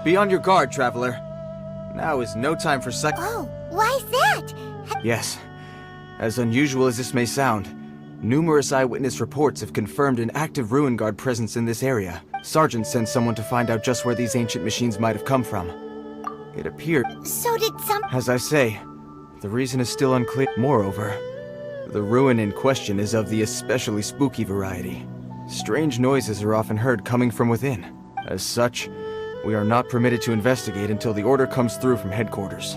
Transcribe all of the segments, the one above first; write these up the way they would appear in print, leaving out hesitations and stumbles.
Be on your guard, traveler. Now is no time for Oh, why's that? Yes. As unusual as this may sound, numerous eyewitness reports have confirmed an active Ruin Guard presence in this area. Sergeant sent someone to find out just where these ancient machines might have come from. It appeared... So did some... As I say, the reason is still unclear. Moreover, the ruin in question is of the especially spooky variety. Strange noises are often heard coming from within. As such, we are not permitted to investigate until the order comes through from headquarters.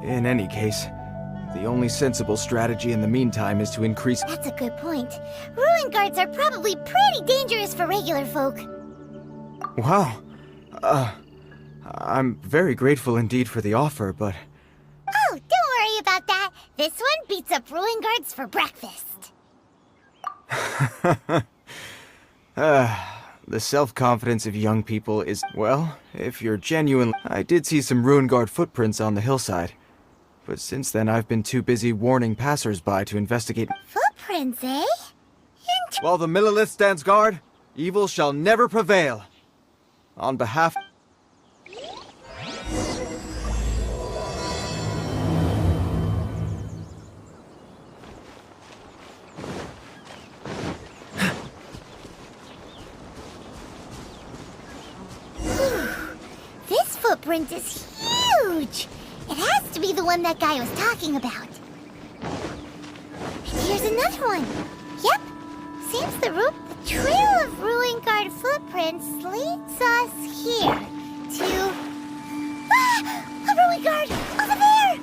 In any case, the only sensible strategy in the meantime is to increase... That's a good point. Ruin guards are probably pretty dangerous for regular folk. Wow. I'm very grateful indeed for the offer, but... Oh, don't worry about that. This one beats up ruin guards for breakfast. The self-confidence of young people is... Well, if you're genuine... I did see some Ruin Guard footprints on the hillside. But since then, I've been too busy warning passers-by to investigate... Footprints, eh? While the Millilith stands guard, evil shall never prevail. On behalf... This footprint is huge! It has to be the one that guy was talking about. And here's another one. Yep. Seems the trail of Ruin Guard footprints leads us here to... Ah! A Ruin Guard! Over there!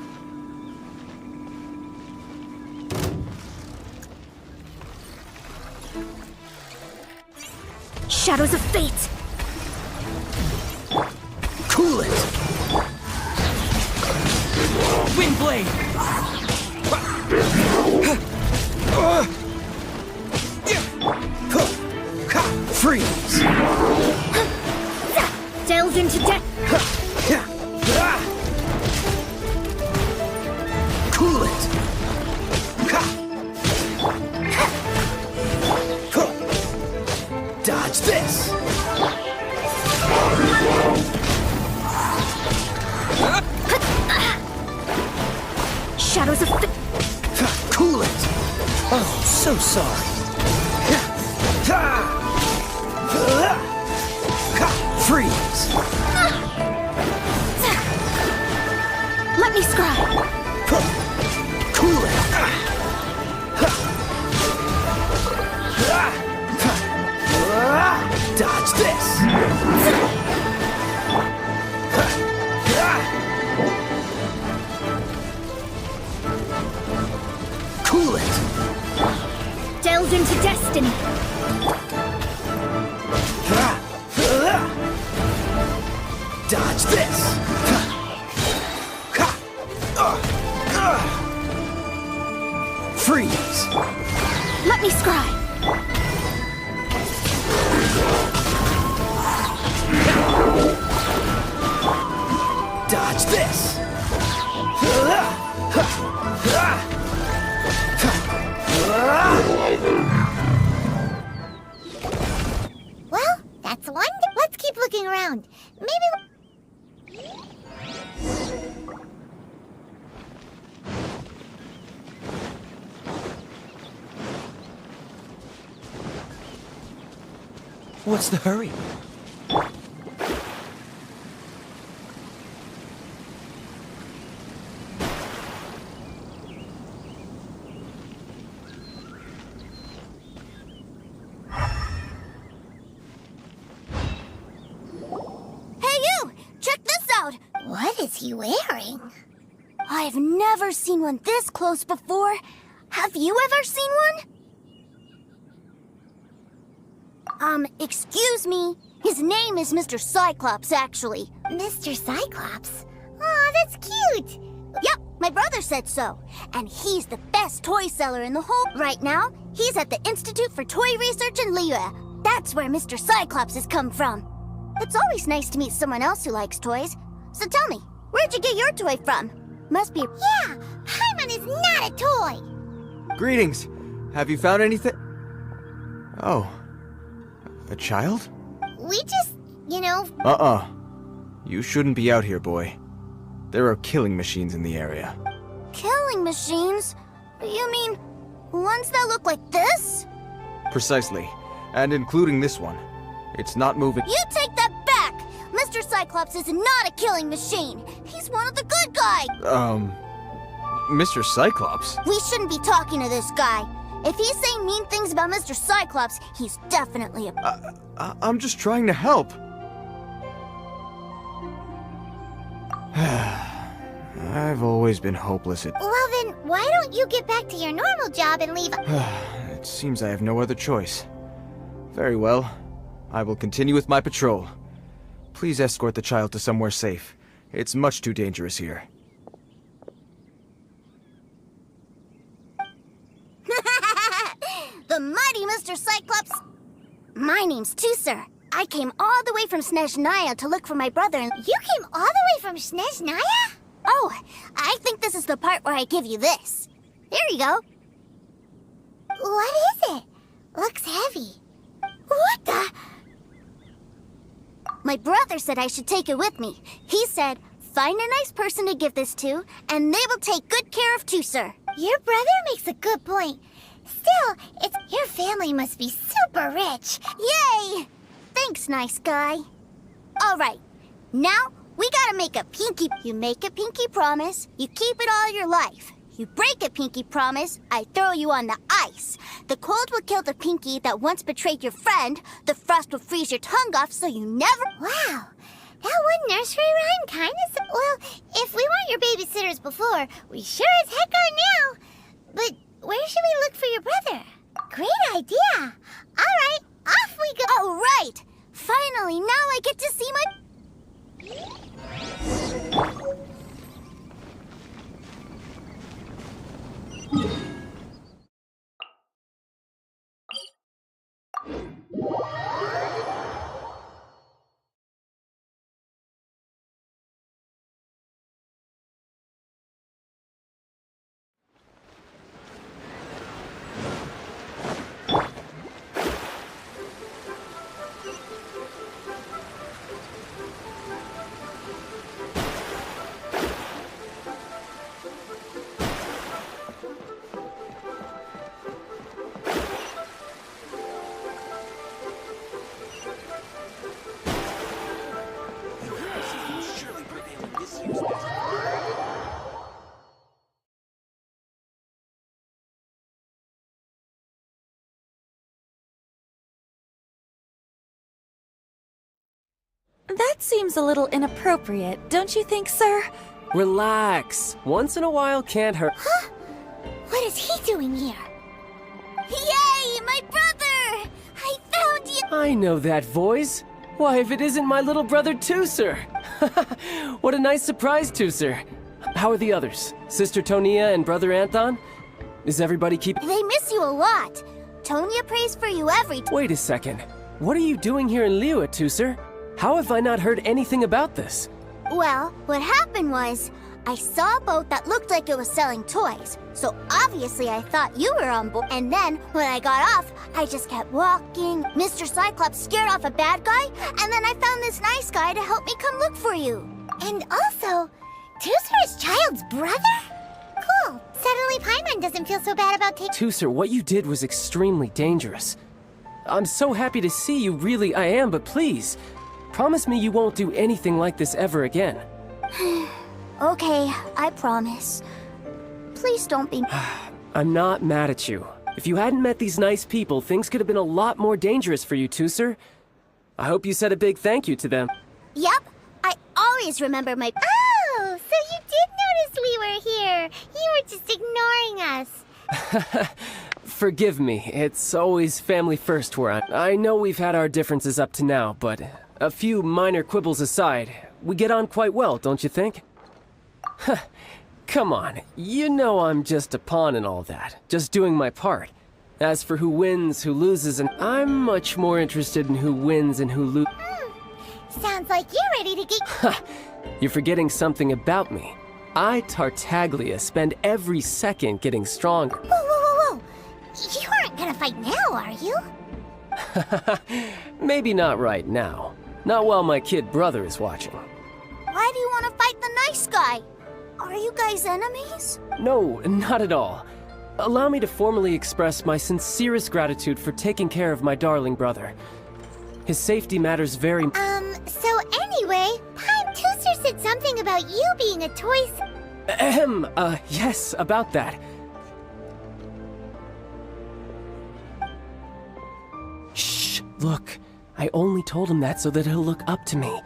Shadows of fate! Cool it! Windblade! Freeze! Delve into death! Cool it! Dodge this! Shadows of fate! Cool it! Oh, so sorry. Freeze! Let me scry! Cool it! into destiny. Dodge this! Freeze! Let me scry. Dodge this! Well, that's one. Let's keep looking around. Maybe. What's the hurry? What is he wearing? I've never seen one this close before. Have you ever seen one? Excuse me. His name is Mr. Cyclops, actually. Mr. Cyclops? Aw, that's cute! Yep, my brother said so. And he's the best toy seller in the whole... Right now, he's at the Institute for Toy Research in Liyue. That's where Mr. Cyclops has come from. It's always nice to meet someone else who likes toys. So tell me, where'd you get your toy from? Must be... Yeah, Paimon is not a toy! Greetings. Have you found anything? Oh. A child? We just, You shouldn't be out here, boy. There are killing machines in the area. Killing machines? You mean ones that look like this? Precisely. And including this one. It's not moving. You take that back! Mr. Cyclops is not a killing machine. He's one of the good guys. Mr. Cyclops? We shouldn't be talking to this guy. If he's saying mean things about Mr. Cyclops, he's definitely a... I'm just trying to help. I've always been hopeless at... Well then, why don't you get back to your normal job and leave... It seems I have no other choice. Very well. I will continue with my patrol. Please escort the child to somewhere safe. It's much too dangerous here. The mighty Mr. Cyclops... My name's too, sir. I came all the way from Snezhnaya to look for my brother and... You came all the way from Snezhnaya? Oh, I think this is the part where I give you this. Here you go. What is it? Looks heavy. What the... My brother said I should take it with me. He said, find a nice person to give this to, and they will take good care of too, sir. Your brother makes a good point. Still, your family must be super rich. Yay! Thanks, nice guy. All right, now we gotta make a pinky... You make a pinky promise, you keep it all your life. You break a pinky promise, I throw you on the ice. The cold will kill the pinky that once betrayed your friend. The frost will freeze your tongue off so you never... Wow, that one nursery rhyme kind of... Well, if we weren't your babysitters before, we sure as heck are now. But where should we look for your brother? Great idea. All right, off we go. All right, finally, now I get to see my... That seems a little inappropriate, don't you think, sir? Relax. Once in a while can't hurt. Huh? What is he doing here? Yay! My I know that voice. Why, if it isn't my little brother Tooser! What a nice surprise, Tooser. How are the others? Sister Tonia and brother Anton? Is everybody keeping... They miss you a lot. Tonya prays for you every time. Wait a second. What are you doing here in Liyue, Tooser? How have I not heard anything about this? Well, what happened was, I saw a boat that looked like it was selling toys. So obviously I thought you were on board. And then, when I got off, I just kept walking. Mr. Cyclops scared off a bad guy, and then I found this nice guy to help me come look for you. And also, Tooser is Child's brother? Cool. Suddenly Paimon doesn't feel so bad about taking... Tooser, what you did was extremely dangerous. I'm so happy to see you, really I am, but please, promise me you won't do anything like this ever again. Okay, I promise. Please don't be... I'm not mad at you. If you hadn't met these nice people, things could have been a lot more dangerous for you, Tooser. I hope you said a big thank you to them. Yep, I always remember my... Oh, so you did notice we were here. You were just ignoring us. Forgive me, it's always family first where I know we've had our differences up to now, but a few minor quibbles aside, we get on quite well, don't you think? Come on, you know I'm just a pawn and all that, just doing my part. As for who wins, who loses, and I'm much more interested in who wins and who loses. Sounds like you're ready to get... You're forgetting something about me. I, Tartaglia, spend every second getting stronger. Whoa, whoa, whoa, whoa. You aren't gonna fight now, are you? Maybe not right now. Not while my kid brother is watching. Why do you want to fight the nice guy? Are you guys enemies? No, not at all. Allow me to formally express my sincerest gratitude for taking care of my darling brother. His safety matters very... So anyway, Tooser said something about you being a toy... Yes, about that. Shh, look. I only told him that so that he'll look up to me.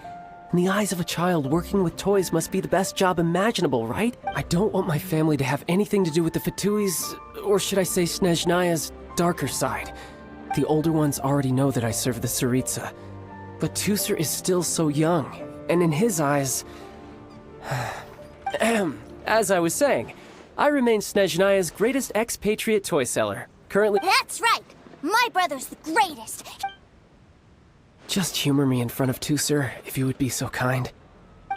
In the eyes of a child, working with toys must be the best job imaginable, right? I don't want my family to have anything to do with the Fatui's, or should I say Snezhnaya's, darker side. The older ones already know that I serve the Tsaritsa. But Tooser is still so young, and in his eyes... As I was saying, I remain Snezhnaya's greatest expatriate toy seller. Currently... That's right! My brother's the greatest! Just humor me in front of Tooser, if you would be so kind.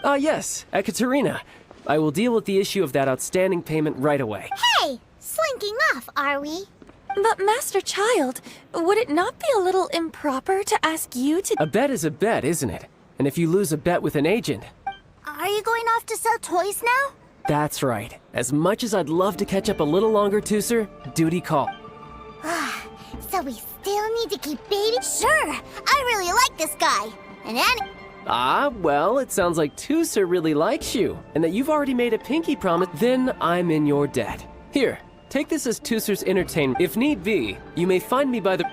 Yes, Ekaterina. I will deal with the issue of that outstanding payment right away. Hey! Slinking off, are we? But Master Child, would it not be a little improper to ask you to... A bet is a bet, isn't it? And if you lose a bet with an agent... Are you going off to sell toys now? That's right. As much as I'd love to catch up a little longer, Tooser, duty call. So we still need to keep baby... Sure! I really like this guy! And Annie... Well, it sounds like Tooser really likes you, and that you've already made a pinky promise. Then I'm in your debt. Here, take this as Tooser's entertainment. If need be, you may find me by the...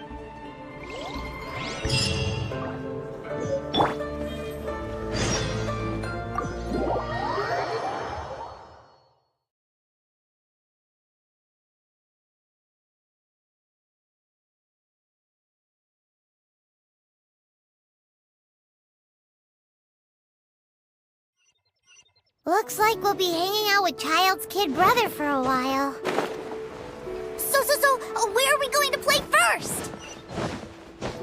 Looks like we'll be hanging out with Child's kid brother for a while. So, where are we going to play first?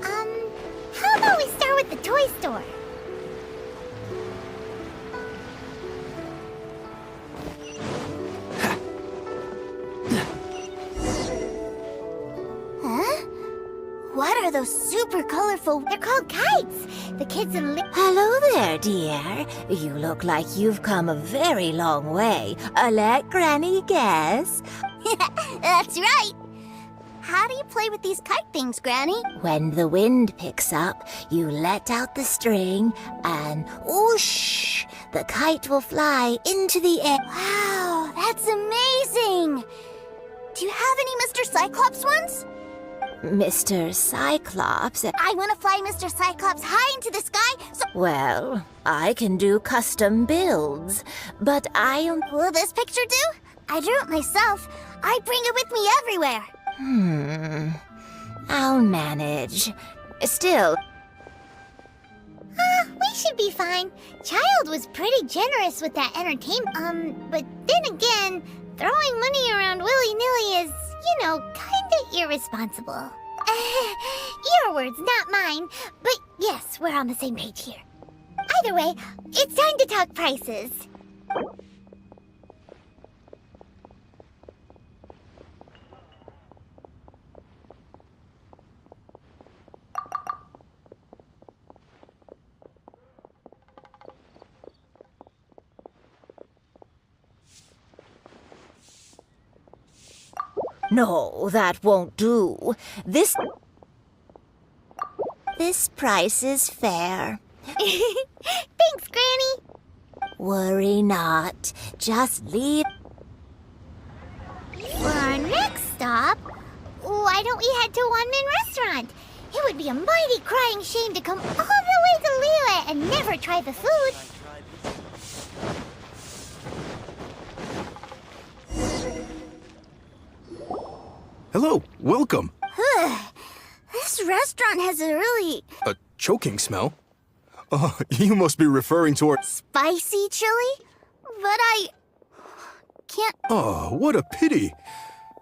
How about we start with the toy store? Huh? What are those super colorful... They're called kites. The kids in... Hello there, dear. You look like you've come a very long way. Let Granny guess. That's right! How do you play with these kite things, Granny? When the wind picks up, you let out the string, and whoosh! The kite will fly into the air. Wow, that's amazing! Do you have any Mr. Cyclops ones? Mr. Cyclops? I want to fly Mr. Cyclops high into the sky, so... Well, I can do custom builds, but Will this picture do? I drew it myself. I bring it with me everywhere. I'll manage. Still, We should be fine. Child was pretty generous with that entertainment. But then again, throwing money around willy-nilly is, kinda irresponsible. Your words, not mine. But yes, we're on the same page here. Either way, it's time to talk prices. no, that won't do. This price is fair. Thanks, Granny. Worry not. Just leave. For our next stop, why don't we head to One Min Restaurant? It would be a mighty crying shame to come all the way to Lila and never try the food. Hello, welcome. This restaurant has a really A choking smell? You must be referring to our... spicy chili, but I can't. Oh, what a pity.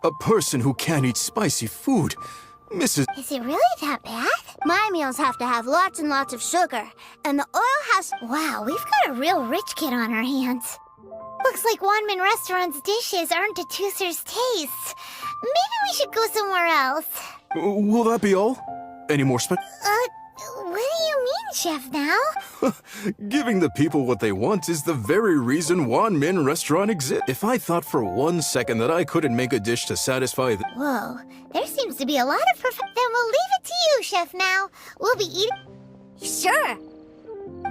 A person who can't eat spicy food. Mrs. Is it really that bad? My meals have to have lots and lots of sugar, and the oil has. Wow, we've got a real rich kid on our hands. Looks like One Min Restaurant's dishes aren't to Tooser's taste. Maybe we should go somewhere else. Will that be all? Any more What do you mean, Chef, now? Giving the people what they want is the very reason Wan Min Restaurant exists. If I thought for 1 second that I couldn't make a dish to satisfy the... Whoa, there seems to be a lot of Then we'll leave it to you, Chef, now. We'll be eating... Sure.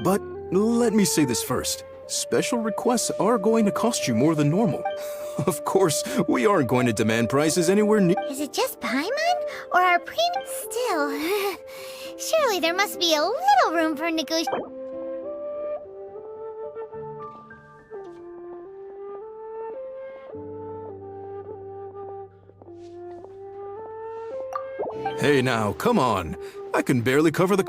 But let me say this first. Special requests are going to cost you more than normal. Of course, we aren't going to demand prices anywhere near... Is it just Paimon? Or our premium... Still... Surely there must be a little room for negotiation. Hey now, come on. I can barely cover the...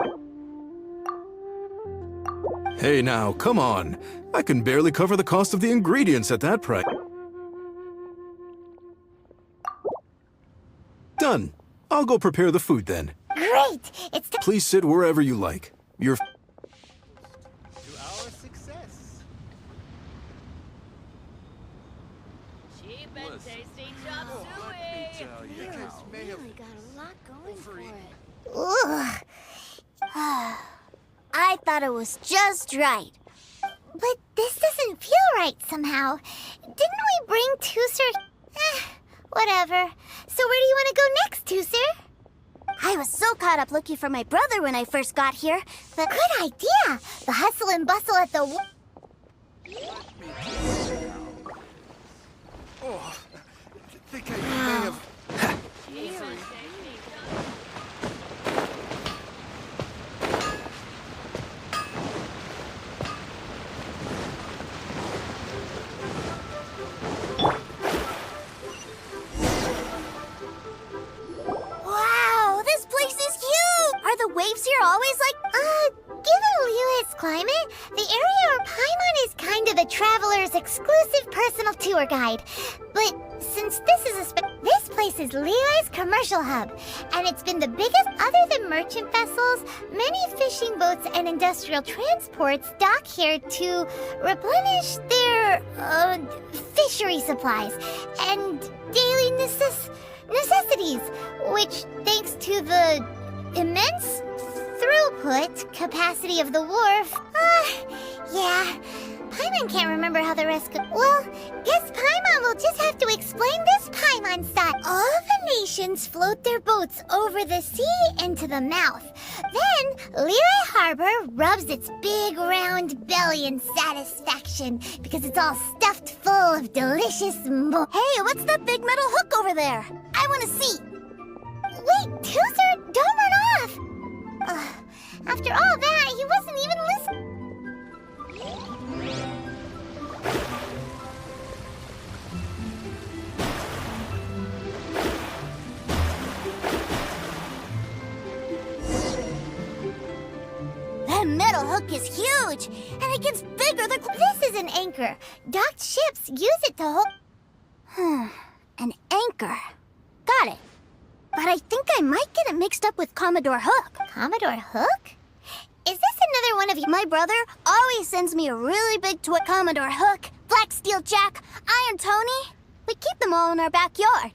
Hey now, come on. I can barely cover the cost of the ingredients at that price. Done. I'll go prepare the food then. Great! It's the... Please sit wherever you like. You're... To our success. Cheap and tasty chop suey. May have Got a lot going for it. Ugh. I thought it was just right. But this doesn't feel right somehow. Didn't we bring Tooser... whatever. So where do you want to go next, Tooser? I was so caught up looking for my brother when I first got here that... Good idea! The hustle and bustle at the... Oh, I think I may have... Wow, this place is huge! Are the waves here always like... Given Liyue's climate, the area where Paimon is kind of the traveler's exclusive personal tour guide. But since this is this place is Liyue's commercial hub, and it's been the biggest other than merchant vessels. Many fishing boats and industrial transports dock here to replenish their fishery supplies and daily necessities, which, thanks to the immense throughput capacity of the wharf. Yeah. Paimon can't remember how the rest go. Well, guess Paimon will just have to explain this Paimon style. All the nations float their boats over the sea into the mouth. Then, Liyue Harbor rubs its big round belly in satisfaction because it's all stuffed full of delicious Hey, what's that big metal hook over there? I want to see. Wait, Tooser, don't run off! After all that, he wasn't even listening. That metal hook is huge, and it gets bigger the... This is an anchor. Docked ships use it to hold... An anchor. Got it. But I think I might get it mixed up with Commodore Hook. Commodore Hook? Is this another one of you? My brother always sends me a really big toy. Commodore Hook, Black Steel Jack, Iron Tony. We keep them all in our backyard.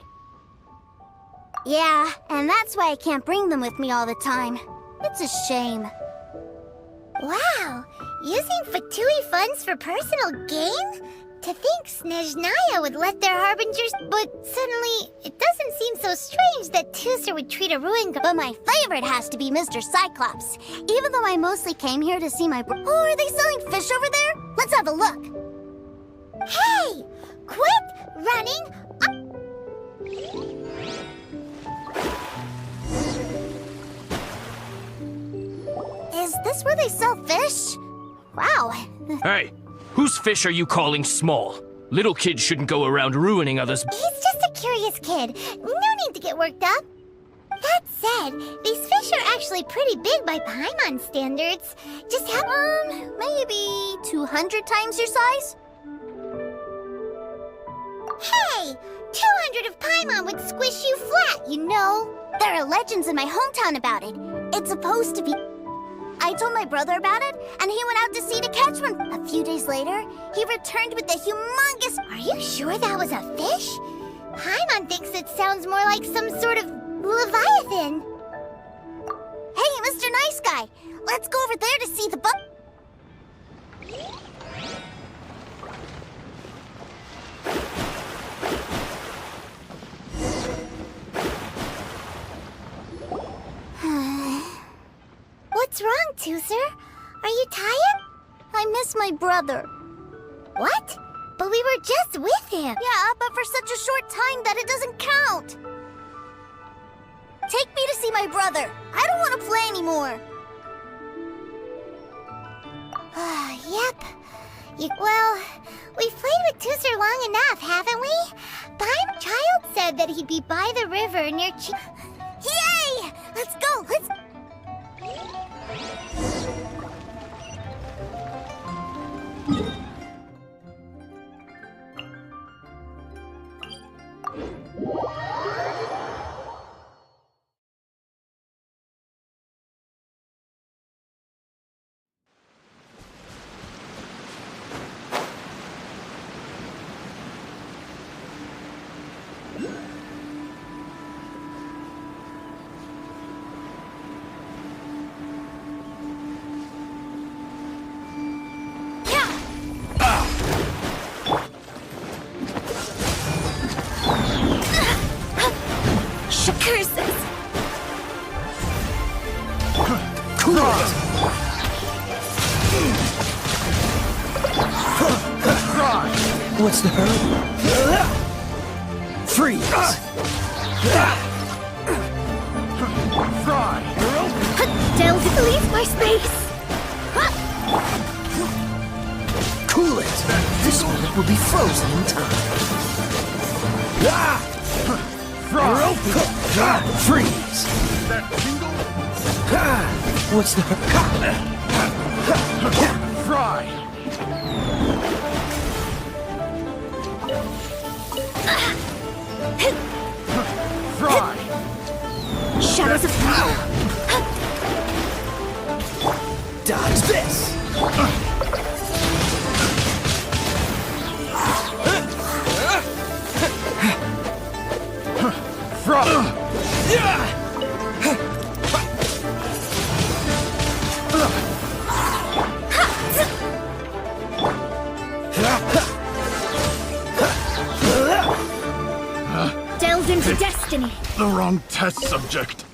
Yeah, and that's why I can't bring them with me all the time. It's a shame. Wow, using Fatui funds for personal gain? To think Snezhnaya would let their harbingers... But suddenly, it doesn't seem so strange that Tusser would treat a ruin guard... But my favorite has to be Mr. Cyclops. Even though I mostly came here to see my Oh, are they selling fish over there? Let's have a look. Hey! Quit running! Is this where they sell fish? Wow. Hey, whose fish are you calling small? Little kids shouldn't go around ruining others. He's just a curious kid. No need to get worked up. That said, these fish are actually pretty big by Paimon standards. Just have... Maybe 200 times your size? Hey! 200 of Paimon would squish you flat, you know. There are legends in my hometown about it. It's supposed to be... I told my brother about it, and he went out to sea to catch one. A few days later, he returned with a humongous... Are you sure that was a fish? Paimon thinks it sounds more like some sort of leviathan. Hey, Mr. Nice Guy, let's go over there to see the boat. What's wrong, Tusser? Are you tired? I miss my brother. What? But we were just with him. Yeah, but for such a short time that it doesn't count. Take me to see my brother. I don't want to play anymore. Yep. Well, we've played with Tusser long enough, haven't we? Paimon Child said that he'd be by the river near Yay! Let's go, let's... Curses! Cool it! What's the hurry? Freeze! Fry! Delve, leave my space! Cool it! This one will be frozen in time. Fry! Freeze! That tingle? What's the Fry! Fry! Shadows of power! Dodge this! Fry! Delved into destiny! The wrong test subject.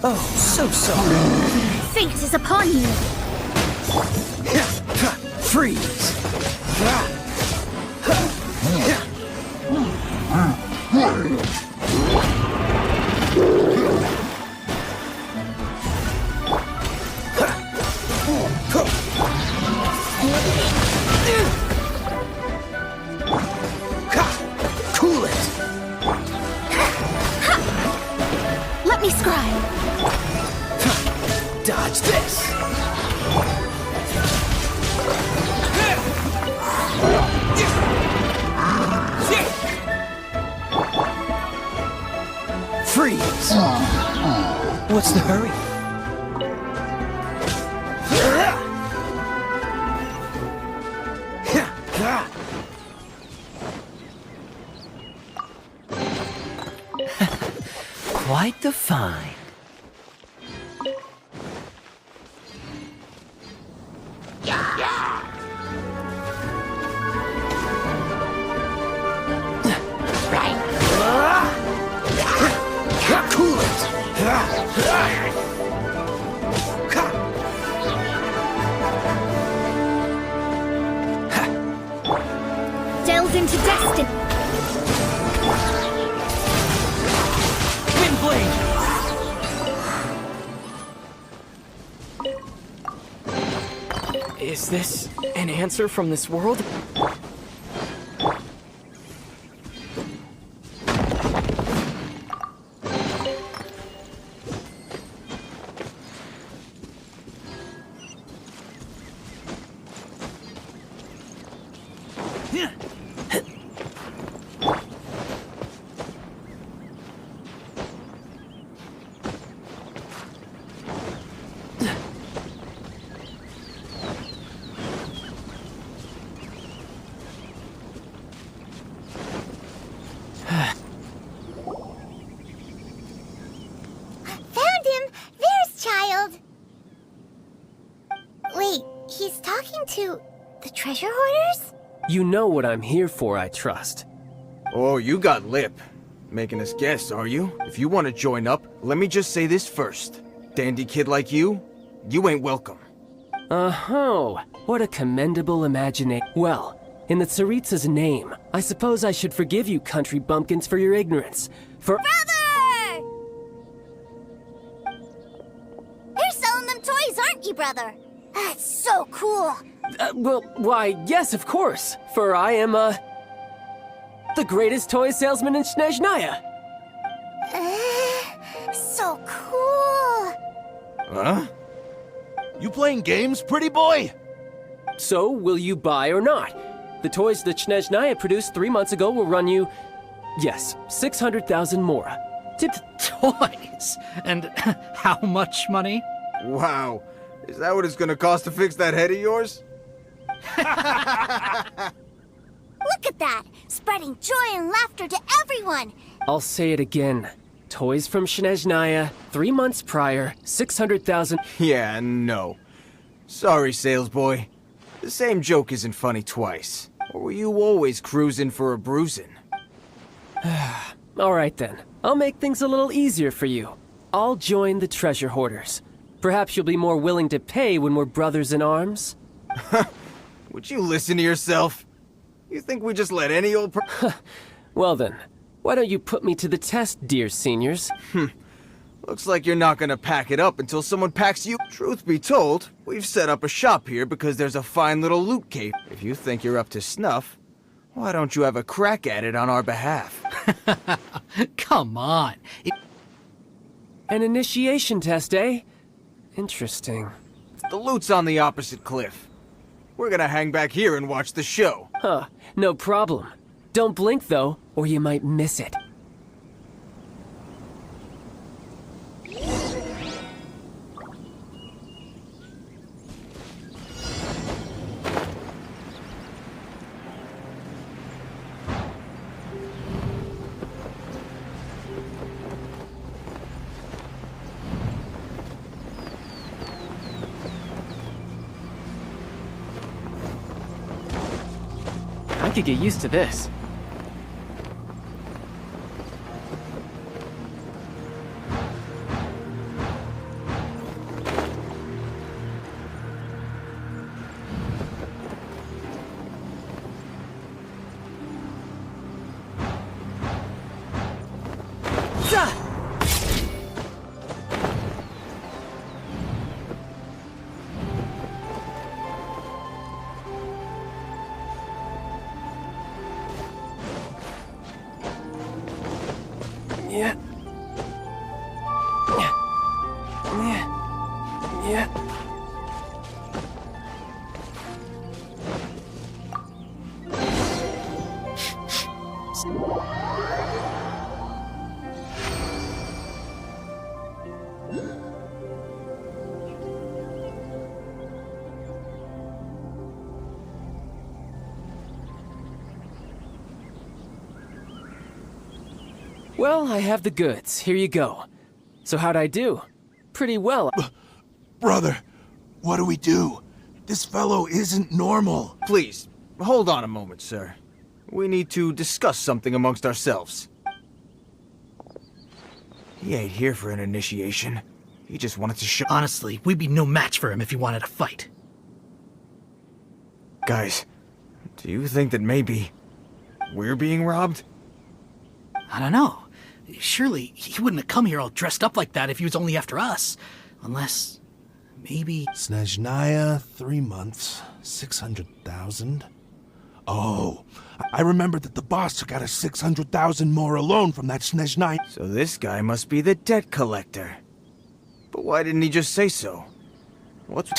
Oh, so sorry. Fate is upon you. Freeze! Cool it! Let me scribe. Dodge this! Freeze! What's the hurry? Quite the find. Cool it! Delve into destiny. Windblade! Is this an answer from this world? Found him! There's Child! Wait, he's talking to the treasure hoarders? You know what I'm here for, I trust. Oh, you got lip. Making us guess, are you? If you want to join up, let me just say this first. Dandy kid like you ain't welcome. Oh, what a commendable imagination. Well, in the Tsaritsa's name, I suppose I should forgive you country bumpkins for your ignorance. For— Brother! You're selling them toys, aren't you, brother? That's so cool. well, why, yes, of course. For I am, the greatest toy salesman in Snezhnaya. So cool. Huh? You playing games, pretty boy? So, will you buy or not? The toys that Snezhnaya produced 3 months ago will run you, yes, 600,000 mora. Toys? And how much money? Wow. Is that what it's gonna cost to fix that head of yours? Look at that! Spreading joy and laughter to everyone! I'll say it again. Toys from Snezhnaya, 3 months prior, 600,000. Yeah, no. Sorry, sales boy. The same joke isn't funny twice. Or were you always cruising for a bruising? All right then. I'll make things a little easier for you. I'll join the treasure hoarders. Perhaps you'll be more willing to pay when we're brothers in arms? Would you listen to yourself? You think we just let any old Well then, why don't you put me to the test, dear seniors? Looks like you're not gonna pack it up until someone packs you. Truth be told, we've set up a shop here because there's a fine little loot cave. If you think you're up to snuff, why don't you have a crack at it on our behalf? Come on. An initiation test, eh? Interesting. The loot's on the opposite cliff. We're gonna hang back here and watch the show. Huh, no problem. Don't blink though, or you might miss it. could get used to this. Yeah. Well, I have the goods. Here you go. So how'd I do? Pretty well. Brother, what do we do? This fellow isn't normal. Please, hold on a moment, sir. We need to discuss something amongst ourselves. He ain't here for an initiation. He just wanted to show— Honestly, we'd be no match for him if he wanted to fight. Guys, do you think that maybe we're being robbed? I don't know. Surely he wouldn't have come here all dressed up like that if he was only after us. Unless, maybe... Snezhnaya, 3 months, 600,000. Oh, I remember that the boss took out a 600,000 more alone from that Snezhnaya. So this guy must be the debt collector. But why didn't he just say so? What's...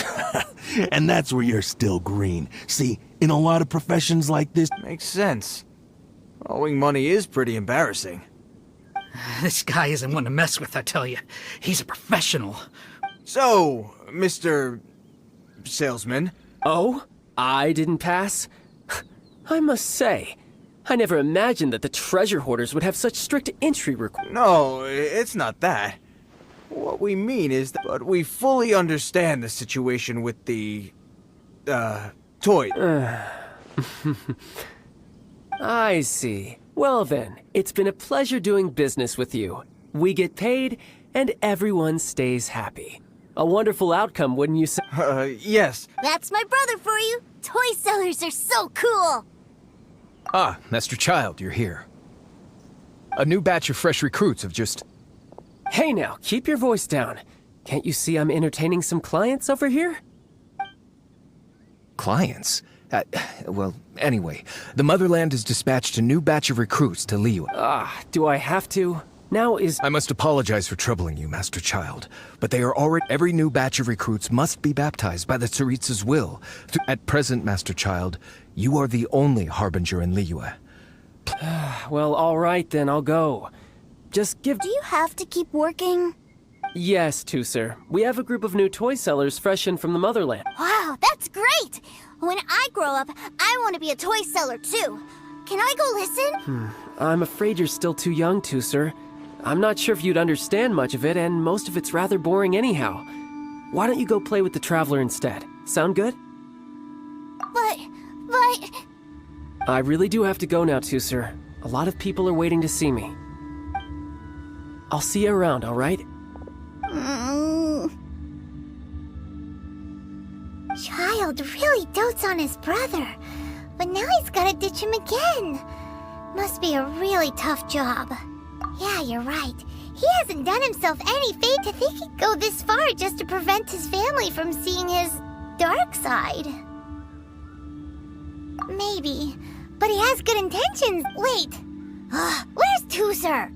And that's where you're still green. See, in a lot of professions like this... Makes sense. Owing money is pretty embarrassing. This guy isn't one to mess with, I tell you. He's a professional. So, Mr. Salesman... Oh? I didn't pass? I must say, I never imagined that the treasure hoarders would have such strict entry requirements. No, it's not that. What we mean is that but we fully understand the situation with the... toy. I see. Well then, it's been a pleasure doing business with you. We get paid, and everyone stays happy. A wonderful outcome, wouldn't you say? Yes. That's my brother for you. Toy sellers are so cool. Ah, Master Child, you're here. A new batch of fresh recruits have just... Hey now, keep your voice down. Can't you see I'm entertaining some clients over here? Clients? Well, anyway, the Motherland has dispatched a new batch of recruits to Liyue. Do I have to? Now is... I must apologize for troubling you, Master Child, but they are already... Every new batch of recruits must be baptized by the Tsaritsa's will. At present, Master Child, you are the only harbinger in Liyue. Well, all right then, I'll go. Just give... Do you have to keep working? Yes, Tusser. We have a group of new toy sellers fresh in from the Motherland. Wow, that's great! When I grow up, I want to be a toy seller too. Can I go listen? I'm afraid you're still too young, Tusser. I'm not sure if you'd understand much of it, and most of it's rather boring anyhow. Why don't you go play with the Traveler instead? Sound good? But... I really do have to go now, Tusser. A lot of people are waiting to see me. I'll see you around, all right? Child really dotes on his brother, but now he's gotta ditch him again. Must be a really tough job. Yeah, you're right. He hasn't done himself any favor to think he'd go this far just to prevent his family from seeing his dark side. Maybe, but he has good intentions. Wait, where's Tusser?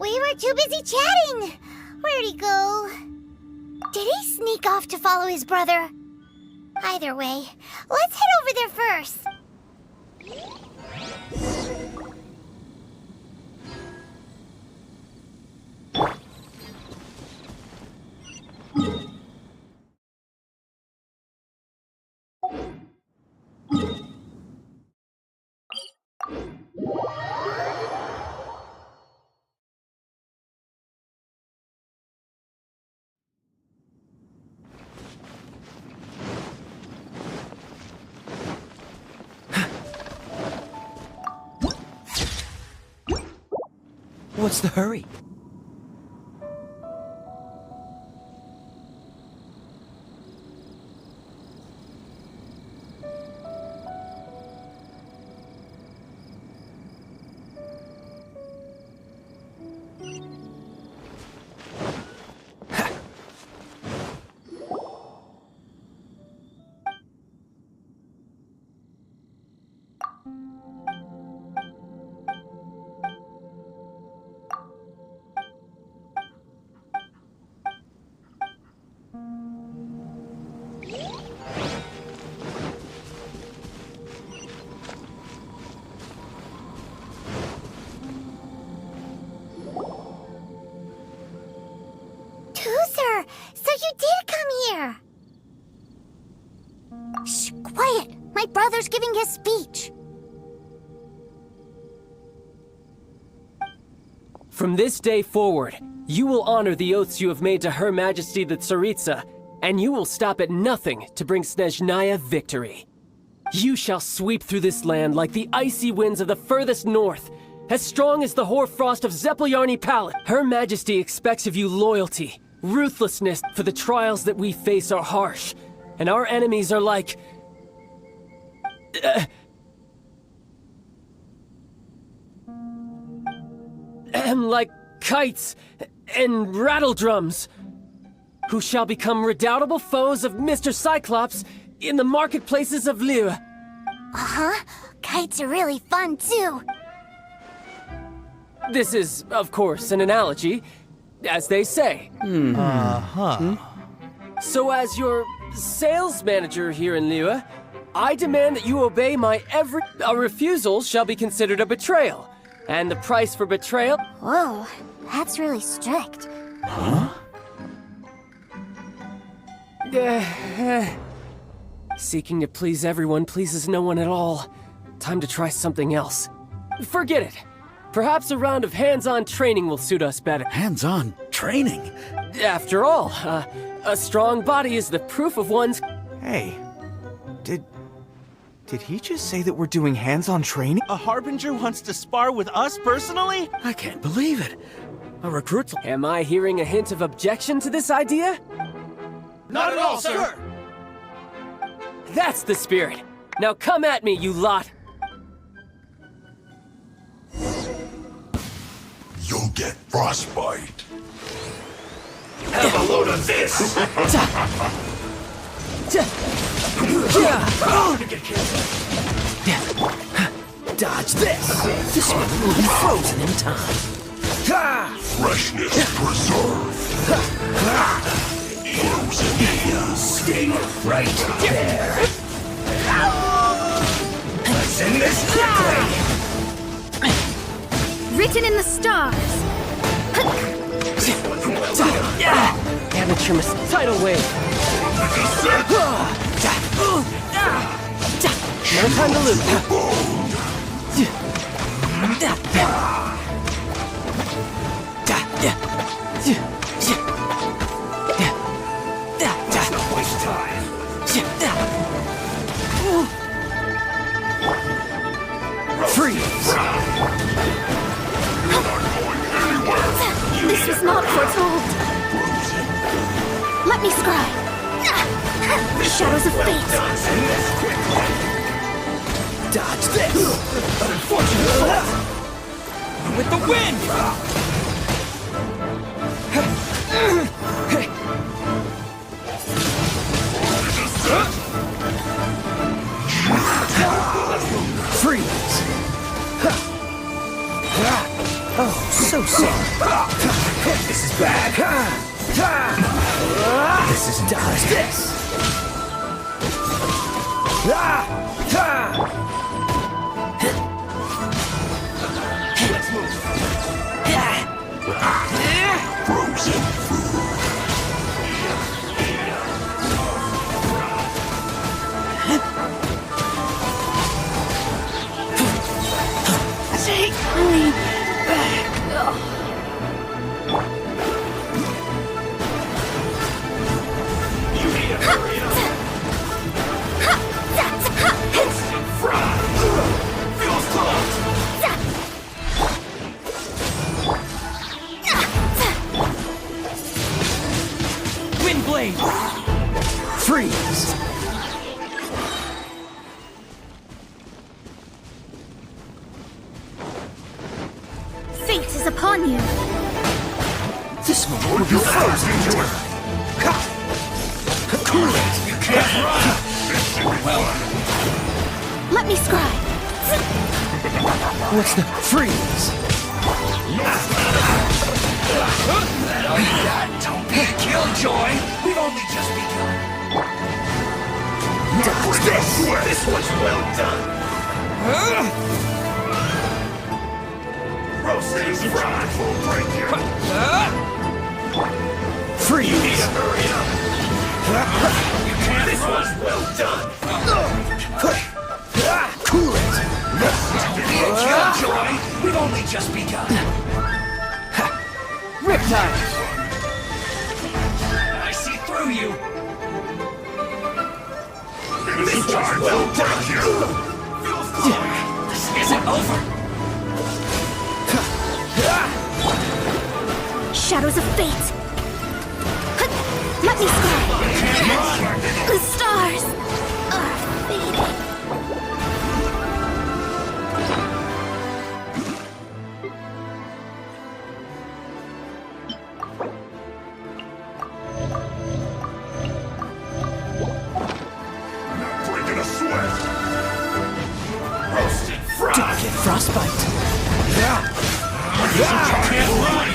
We were too busy chatting. Where'd he go? Did he sneak off to follow his brother? Either way, let's head over there first. What's the hurry? Toozer, so you did come here. Shh, quiet! My brother's giving his speech. From this day forward, you will honor the oaths you have made to Her Majesty the Tsaritsa, and you will stop at nothing to bring Snezhnaya victory. You shall sweep through this land like the icy winds of the furthest north, as strong as the hoarfrost of Zepelyarny Palace. Her Majesty expects of you loyalty, ruthlessness, for the trials that we face are harsh, and our enemies are like... like kites and rattledrums, who shall become redoubtable foes of Mr. Cyclops in the marketplaces of Liyue. Uh-huh. Kites are really fun, too. This is, of course, an analogy, as they say. So as your sales manager here in Liyue, I demand that you obey my every... A refusal shall be considered a betrayal, and the price for betrayal... Whoa, that's really strict. Seeking to please everyone pleases no one at all. Time to try something else. Forget it. Perhaps a round of hands-on training will suit us better. Hands-on training? After all, a strong body is the proof of one's... Hey, did he just say that we're doing hands-on training? A Harbinger wants to spar with us personally? I can't believe it. A recruit's... Am I hearing a hint of objection to this idea? Not at all, sir! That's the spirit. Now come at me, you lot. You'll get frostbite. Have a load of this! Dodge this! This one will be frozen in time. Freshness preserved. Frozen. Stay right there. Let's end this quickly! Written in the stars. Amateur tidal wave. No time to lose. Waste time. Freeze! This was not foretold. Let me scry. Shadows of fate. Dodge this! Unfortunate fault! With the wind! Freeze! Oh, so sorry. This is bad. This is dodge this. Let's move. Frozen food. Take me back. You need to hurry up. Fry. you? This moment will be frozen in time. Cool it! You can't run! Well, Let me scribe. what's the freeze? That all you got? Don't be a killjoy! We've only just begun. Dodge this! This was well done! Roasted fried! We'll break you! Freeze! You need to hurry up! You can't This run. Was well done! Cool it! Don't be a killjoy! We've only just begun! Riptide! I see through you! This was well done! This isn't over! Shadows of fate. Let me scribe. The stars are fading. Breaking a sweat! Roasted fried! Don't get frostbite! Can't run!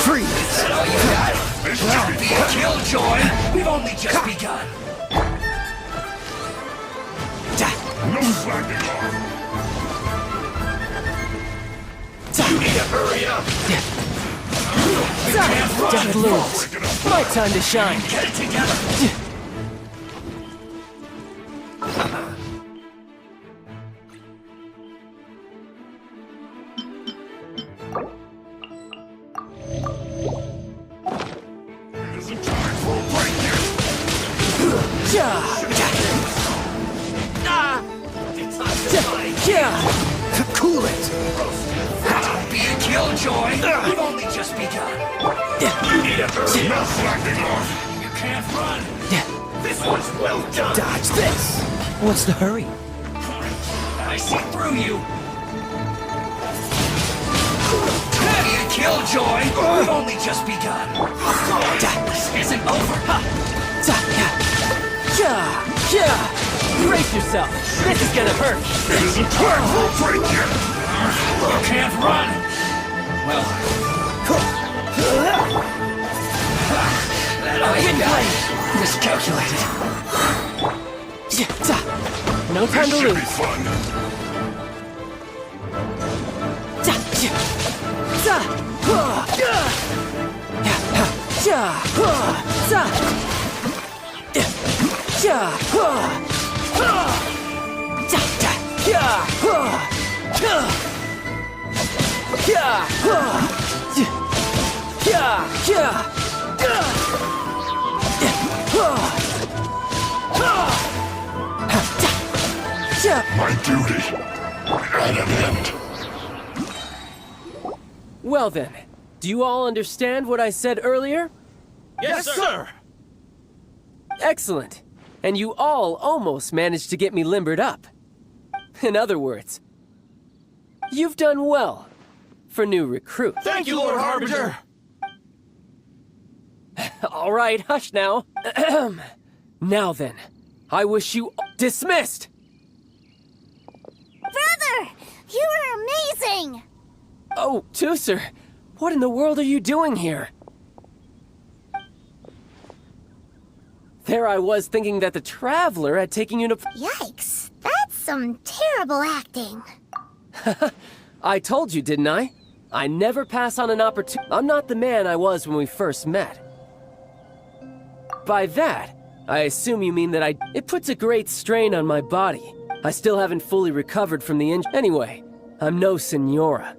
Freeze! All you got? Don't be a killjoy! We've only just begun! No slacking off! You need to hurry up! Death looms! My time to shine! Get it together! Isn't time for a break here! Cool it! Don't be a killjoy! We've only just begun! You need to hurry! No slacking off! You can't run! This one's well done! Dodge this! What's the hurry? I see through you! Don't be a killjoy! We've only just begun! This isn't over! Brace yourself! This is gonna hurt! Isn't time for a break yet! You can't run! Well... That all you got? Miscalculated. No time to This should be lose. fun! My duty at an end. Well then, do you all understand what I said earlier? Yes, sir! Excellent. And you all almost managed to get me limbered up. In other words, you've done well for new recruits. Thank you, Lord Harbinger! All right, hush now. Now then, I wish you dismissed! Brother, you are amazing. Oh, Tooser, what in the world are you doing here? There I was thinking that the Traveler had taken you to... Yikes, that's some terrible acting. I told you, didn't I? I never pass on an opportunity. I'm not the man I was when we first met. By that, I assume you mean that it puts a great strain on my body. I still haven't fully recovered from the injury. Anyway, I'm no Senora.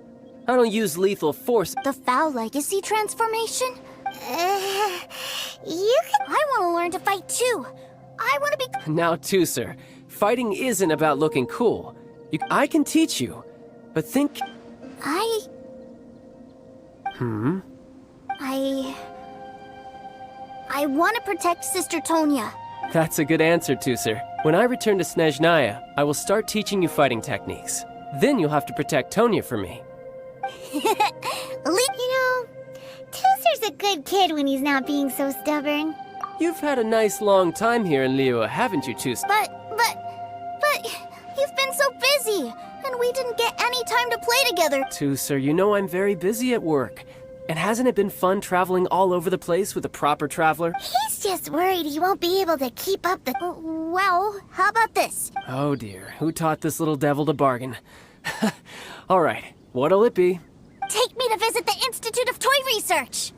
I don't use lethal force. The foul legacy transformation? You could... I want to learn to fight too. I want to be... Now, Tooser, fighting isn't about looking cool. I can teach you, but think... I want to protect Sister Tonya. That's a good answer, Tooser. When I return to Snezhnaya, I will start teaching you fighting techniques. Then you'll have to protect Tonya for me. You know, Tooser's a good kid when he's not being so stubborn. You've had a nice long time here in Liyue, haven't you, Tooser? But you've been so busy, and we didn't get any time to play together. Tooser, you know I'm very busy at work. And hasn't it been fun traveling all over the place with a proper traveler? He's just worried he won't be able to keep up the... Well, how about this? Oh dear, who taught this little devil to bargain? All right, what'll it be? Take me to visit the Institute of Toy Research.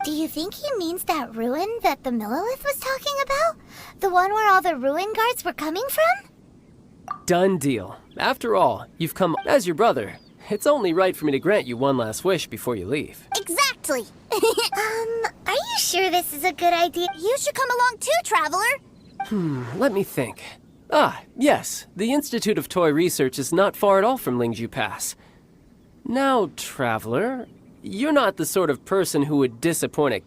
Do you think he means that ruin that the Millilith was talking about? The one where all the ruin guards were coming from? Done deal. After all, you've come as your brother. It's only right for me to grant you one last wish before you leave. Exactly. Are you sure this is a good idea? You should come along too, Traveler. Let me think. Ah, yes, the Institute of Toy Research is not far at all from Lingju Pass. Now, Traveler, you're not the sort of person who would disappoint a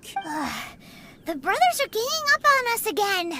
The brothers are ganging up on us again.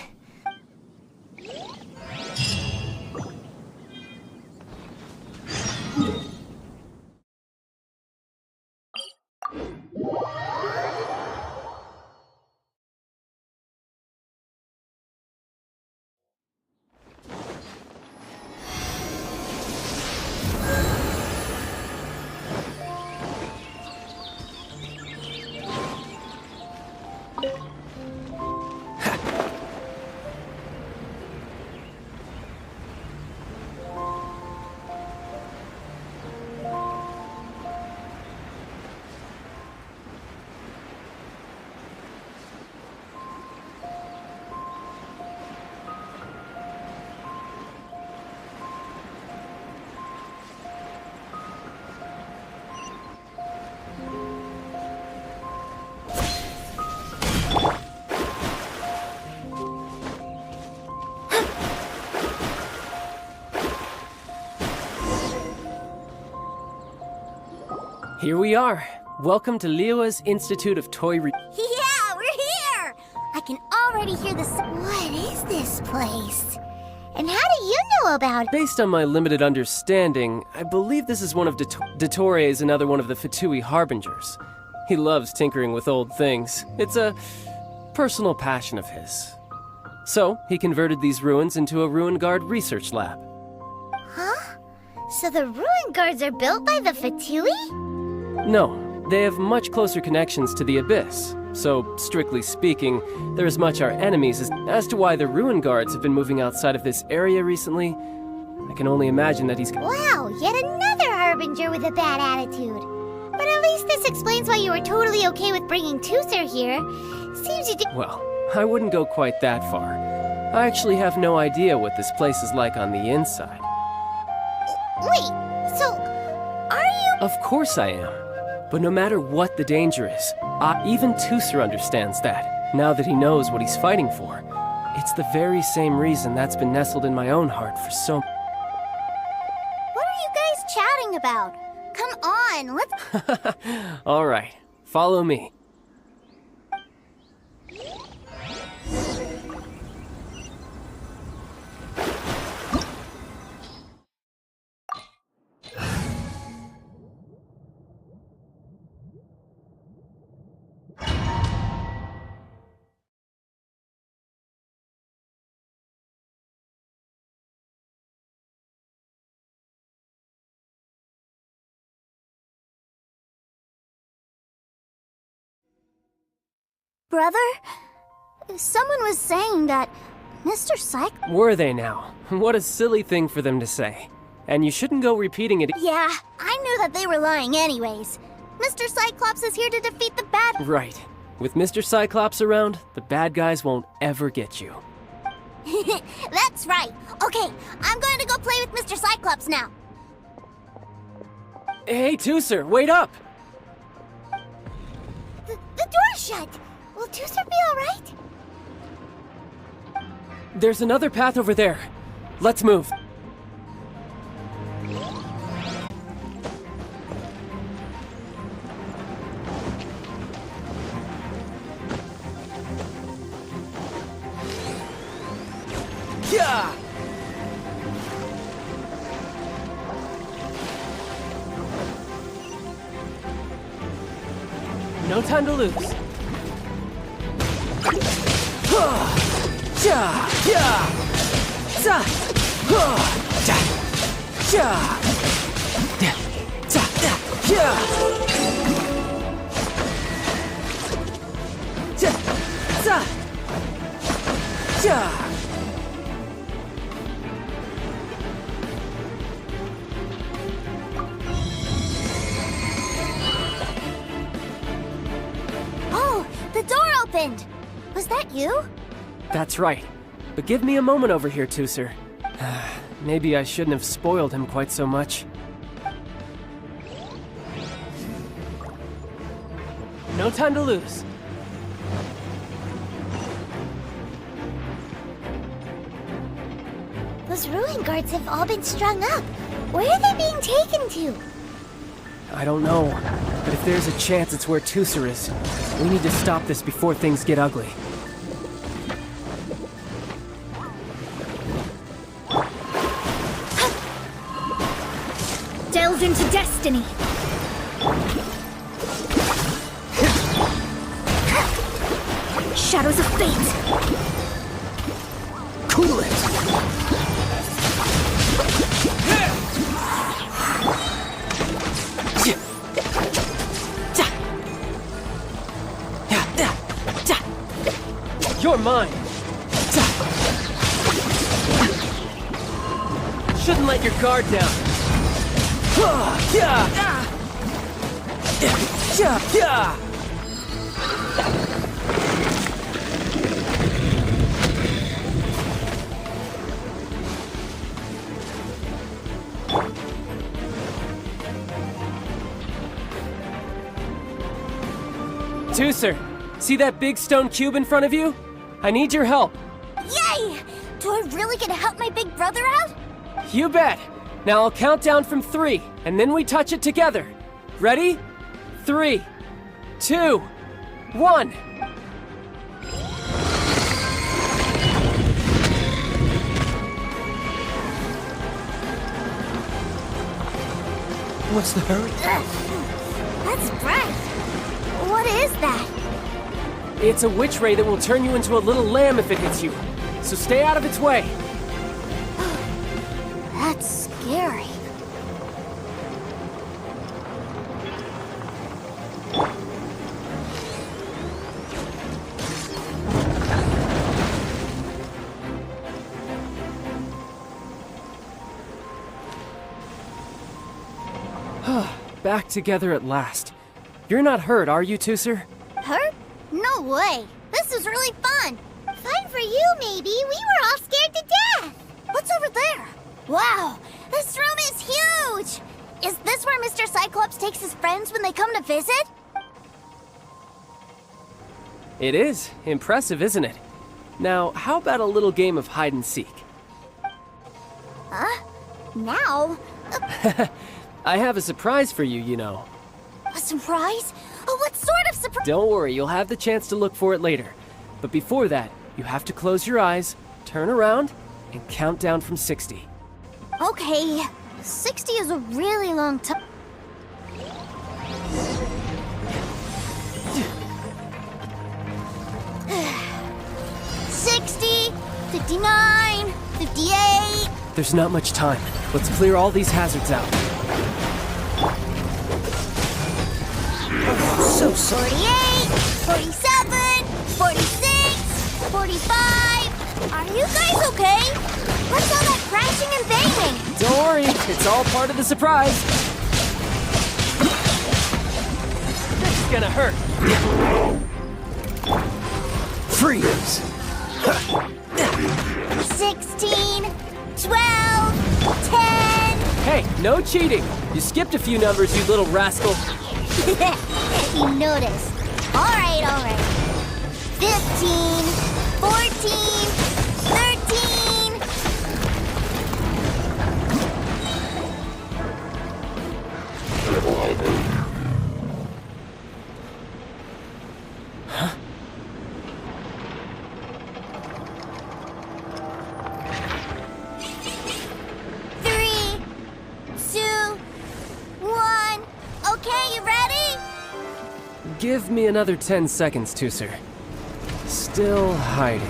Here we are. Welcome to Liyue's Institute of Toy Yeah, we're here! I can already hear the What is this place? And how do you know about it? Based on my limited understanding, I believe this is one of Dottore another one of the Fatui Harbingers. He loves tinkering with old things. It's a personal passion of his. So, he converted these ruins into a Ruin Guard research lab. Huh? So the ruin guards are built by the Fatui? No, they have much closer connections to the Abyss. So, strictly speaking, they're as much our enemies as to why the Ruin Guards have been moving outside of this area recently. I can only imagine that he's... Wow, yet another Harbinger with a bad attitude. But at least this explains why you were totally okay with bringing Tooser here. Seems you did... Well, I wouldn't go quite that far. I actually have no idea what this place is like on the inside. Wait, so... are you... Of course I am. But no matter what the danger is, even Tooser understands that, now that he knows what he's fighting for. It's the very same reason that's been nestled in my own heart for so... What are you guys chatting about? Come on, let's... All right, follow me. Brother? Someone was saying that Mr. Cyclops... Were they now? What a silly thing for them to say. And you shouldn't go repeating it. Yeah, I knew that they were lying anyways. Mr. Cyclops is here to defeat the bad... Right. With Mr. Cyclops around, the bad guys won't ever get you. That's right. Okay, I'm going to go play with Mr. Cyclops now. Hey, Tooser, wait up! The door's shut. Will Tooser be alright? There's another path over there. Let's move. Yeah! No time to lose. Oh, the door opened! Was that you? That's right. But give me a moment over here, Tooser. Maybe I shouldn't have spoiled him quite so much. No time to lose. Those ruin guards have all been strung up. Where are they being taken to? I don't know, but if there's a chance it's where Tooser is, we need to stop this before things get ugly. Delve into destiny. Shadows of fate. Cool it! You're mine! Shouldn't let your guard down. Tooser, see that big stone cube in front of you? I need your help. Yay! Do I really get to help my big brother out? You bet. Now I'll count down from 3, and then we touch it together. Ready? 3, 2, 1. What's the hurry? That's bright. What is that? It's a witch ray that will turn you into a little lamb if it hits you. So stay out of its way. That's scary. Back together at last. You're not hurt, are you, Tooser? Hurt? No way. This is really fun. Fun for you, maybe. We were all scared to death. What's over there? Wow, this room is huge! Is this where Mr. Cyclops takes his friends when they come to visit? It is. Impressive, isn't it? Now, how about a little game of hide and seek? Huh? Now? I have a surprise for you, you know. A surprise? Oh, what sort of surprise? Don't worry, you'll have the chance to look for it later. But before that, you have to close your eyes, turn around, and count down from 60. Okay, 60 is a really long time. 60, 59, 58. There's not much time. Let's clear all these hazards out. So 48, 47, 46, 45. Are you guys okay? What's all that crashing and banging? Don't worry, it's all part of the surprise. This is gonna hurt. Freeze! 16, 12, 10. Hey, no cheating. You skipped a few numbers, you little rascal. You noticed. All right. 15, 14, 13. Huh? Give me another 10 seconds, Tooser. Still hiding.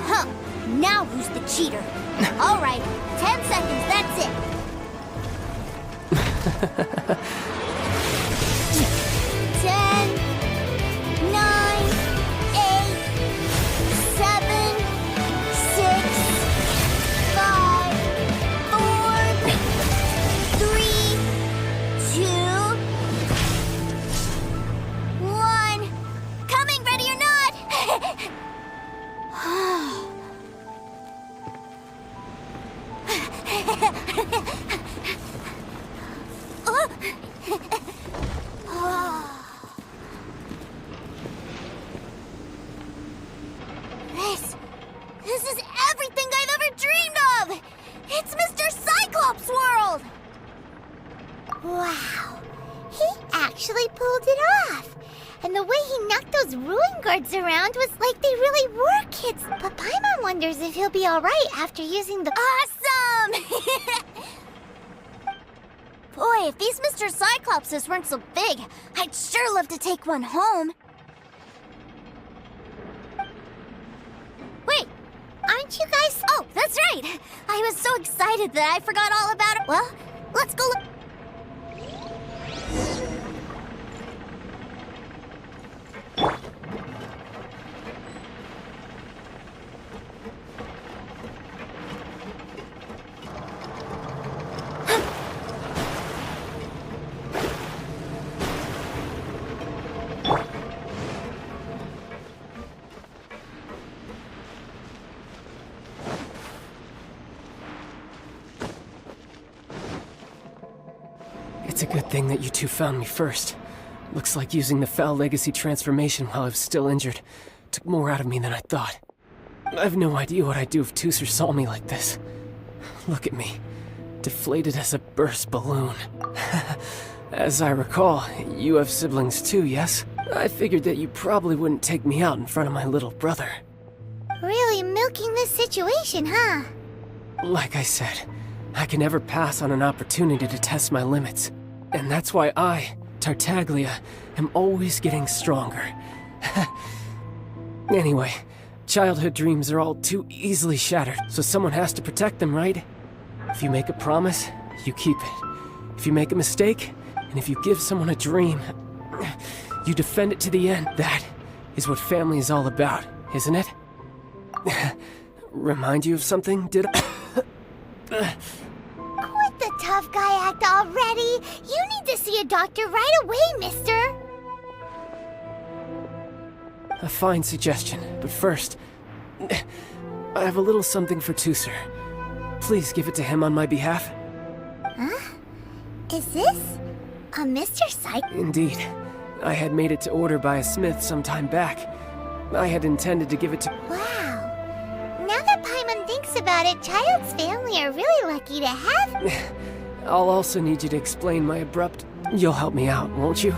Huh. Now who's the cheater? All right, 10 seconds, that's it. 10, 9, 8, 7, 6, 5, 4, 3, 2, 1. Coming, ready or not? This is everything I've ever dreamed of! It's Mr. Cyclops' world! Wow, he actually pulled it off. And the way he knocked those ruin guards around was like they really were kids. But Paimon wonders if he'll be alright after using the... Awesome! Boy, if these Mr. Cyclopses weren't so big, I'd sure love to take one home. Wait, Aren't you guys... oh, that's right! I was so excited that I forgot all about it. Well, let's go look... It's a good thing that you two found me first. Looks like using the Foul Legacy transformation while I was still injured took more out of me than I thought. I have no idea what I'd do if Tooser saw me like this. Look at me, deflated as a burst balloon. As I recall, you have siblings too, yes? I figured that you probably wouldn't take me out in front of my little brother. Really milking this situation, huh? Like I said, I can never pass on an opportunity to test my limits. And that's why I, Tartaglia, am always getting stronger. Anyway, childhood dreams are all too easily shattered, so someone has to protect them, right? If you make a promise, you keep it. If you make a mistake, and if you give someone a dream, you defend it to the end. That is what family is all about, isn't it? Remind you of something, did I? Quit the tough guy act already. You need to see a doctor right away, mister. A fine suggestion, but first, I have a little something for Tooser. Please give it to him on my behalf. Huh? Is this a Mr. Psych? Indeed. I had made it to order by a smith some time back. I had intended to give it to... Wow. Now that Paimon thinks about it, Child's family are really lucky to have... I'll also need you to explain my abrupt... You'll help me out, won't you?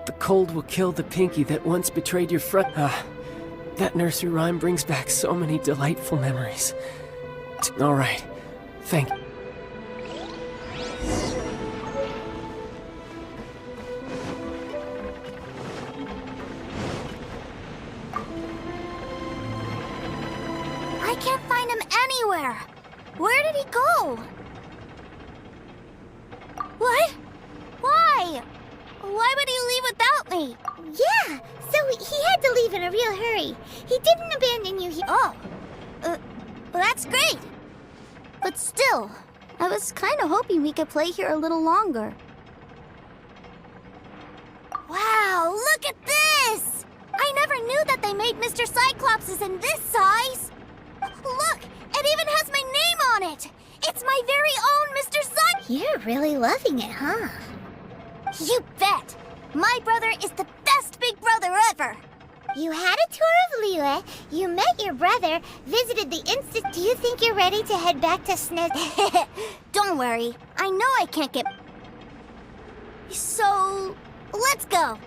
The cold will kill the pinky that once betrayed your front... that nursery rhyme brings back so many delightful memories. All right. Thank you. I can't find him anywhere. Where did he go? What? Why? Why would he leave without me? Yeah, so he had to leave in a real hurry. He didn't abandon you here. Oh, well, that's great. But still, I was kind of hoping we could play here a little longer. Wow, look at this! I never knew that they made Mr. Cyclopses in this size. Look, it even has my name on it. It's my very own Mr. Cyclops. You're really loving it, huh? You bet. My brother is the best big brother ever. You had a tour of Liyue, you met your brother, visited the institute. Do you think you're ready to head back to Snez? Don't worry. I know I can't get... So, let's go.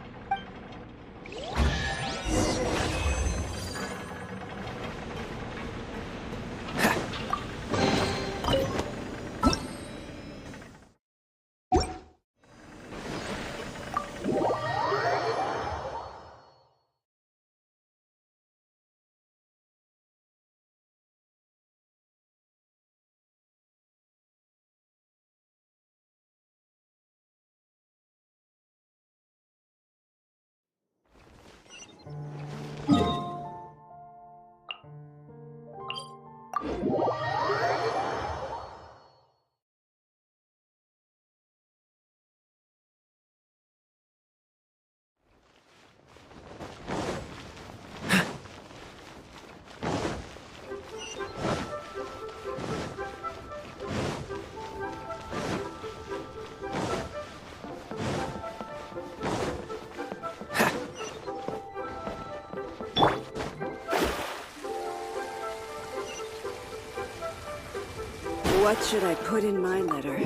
What should I put in my letter?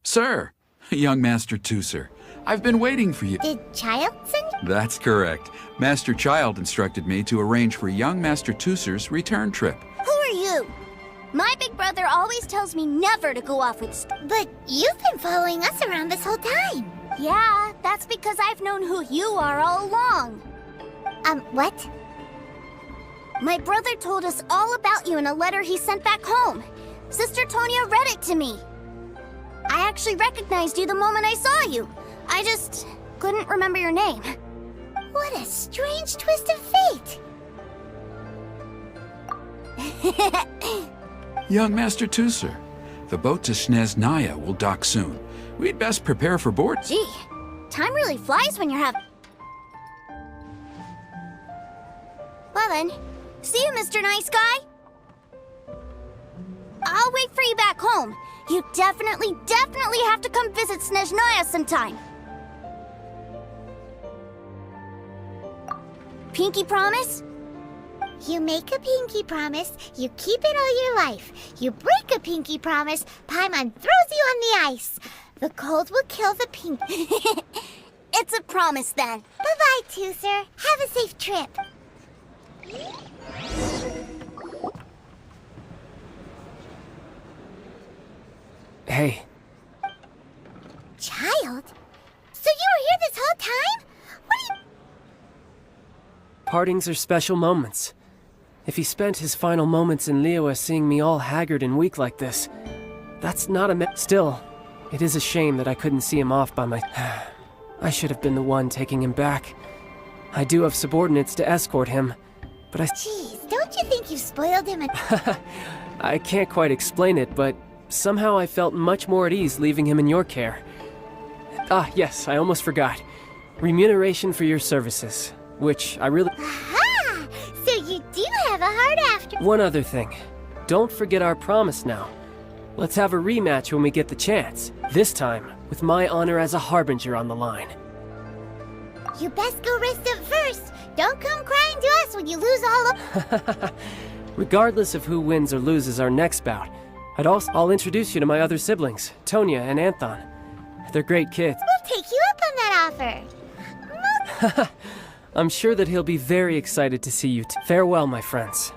Sir, young Master Tooser, I've been waiting for you. Did Child send you? That's correct. Master Child instructed me to arrange for young Master Tooser's return trip. Who are you? My big brother always tells me never to go off with But you've been following us around this whole time. Yeah, that's because I've known who you are all along. What? My brother told us all about you in a letter he sent back home. Sister Tonya read it to me. I actually recognized you the moment I saw you. I just couldn't remember your name. What a strange twist of fate. Young Master Tooser, the boat to Sneznaya will dock soon. We'd best prepare for board. Gee, time really flies when you're having... Well then, see you, Mr. Nice Guy. I'll wait for you back home. You definitely have to come visit Sneznaya sometime. Pinky promise? You make a pinky promise, you keep it all your life. You break a pinky promise, Paimon throws you on the ice. The cold will kill the pinky. It's a promise then. Bye-bye, Tooser. Have a safe trip. Hey. Child? So you were here this whole time? What are you... Partings are special moments. If he spent his final moments in Liyue seeing me all haggard and weak like this, that's not a Still, it is a shame that I couldn't see him off by my... I should have been the one taking him back. I do have subordinates to escort him, but I... Jeez, don't you think you spoiled him? I can't quite explain it, but somehow I felt much more at ease leaving him in your care. Ah, yes, I almost forgot. Remuneration for your services, which I really... Aha! So you do have a heart after... One other thing. Don't forget our promise now. Let's have a rematch when we get the chance. This time, with my honor as a harbinger on the line. You best go rest up first. Don't come crying to us when you lose all of... Regardless of who wins or loses our next bout, I'll introduce you to my other siblings, Tonya and Anthon. They're great kids. We'll take you up on that offer. I'm sure that he'll be very excited to see you. Farewell, my friends.